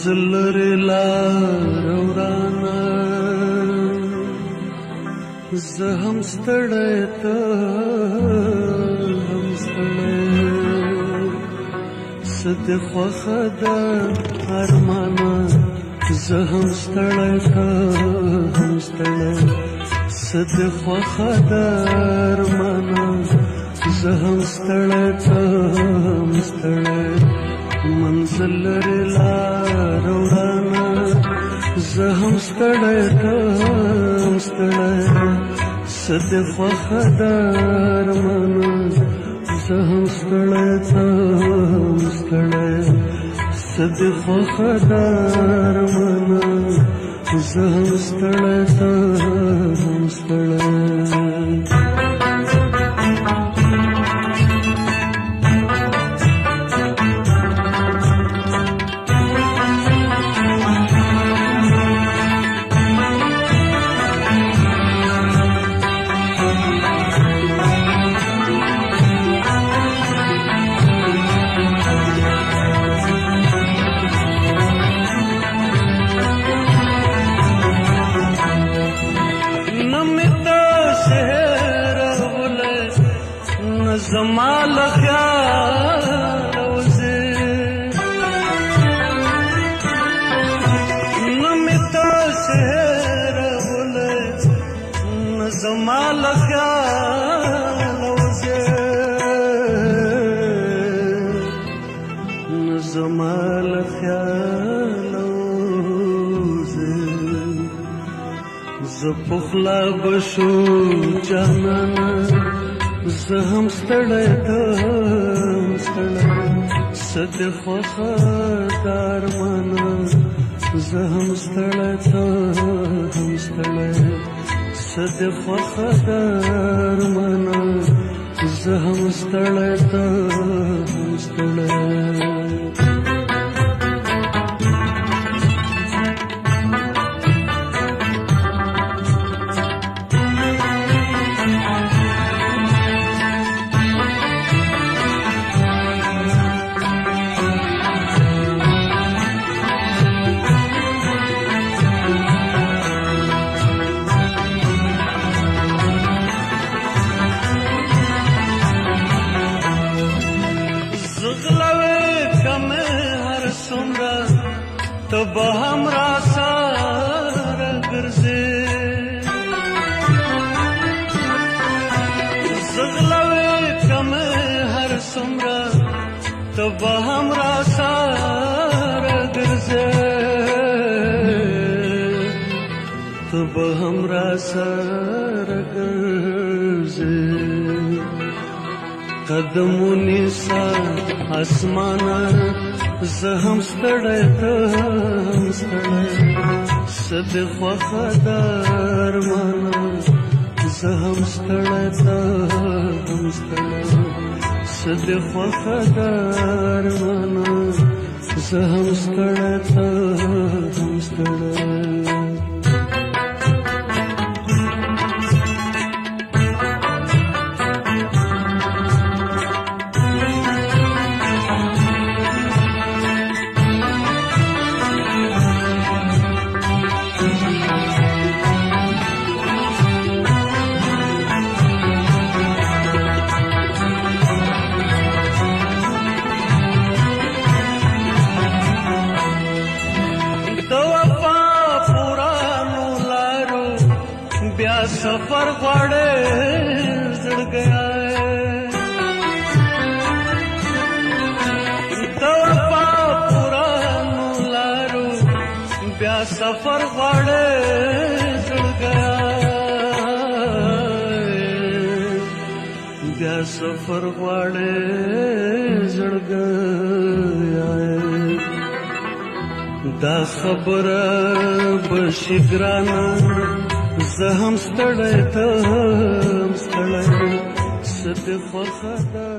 منزل لري لار ورانه زه هم ستړی ته هم ستړی څه دې خوښه ده ارمانه زه هم ستړی ته هم ستړی څه دې خوښه ده ارمانه زه هم ستړی ته هم ستړی منزل لري لار ورانه زه هم ستړی ته هم ستړی څه دې خوښه ده ارمانه زه هم ستړی ته هم ستړی څه دې خوښه ده ارمانه زه هم ستړی ته هم ستړی زما لخیال وزی نمی تاسهر بولی زما لخیال وزی زما لخیال وزی زپخلا بشو جانانا زه هم ستړی ته هم ستړی څه دې خوښه ده ارمانه زه هم ستړی ته هم ستړی څه دې خوښه ده ارمانه زه هم ستړی ته هم ستړی ته به هم را سره ګرځې زه غلوې کمې هر څومره ته به هم را سره ګرځې ته به هم را سره ګرځې قدمونی سا اسمانه زه هم ستړی ته هم ستړی څه دې خوښه ده ارمانه زه هم ستړی ته هم ستړی څه دې خوښه ده ارمانه زه هم ستړی ته هم ستړی بیا سفر غواړې زړګیا د وفا پورانو لارو بیا سفر غواړې زړګیا بیا سفر غواړې زړګیا دا خبره بشي ګرانه زه هم ستړی ته هم ستړی څه دې خوښه ده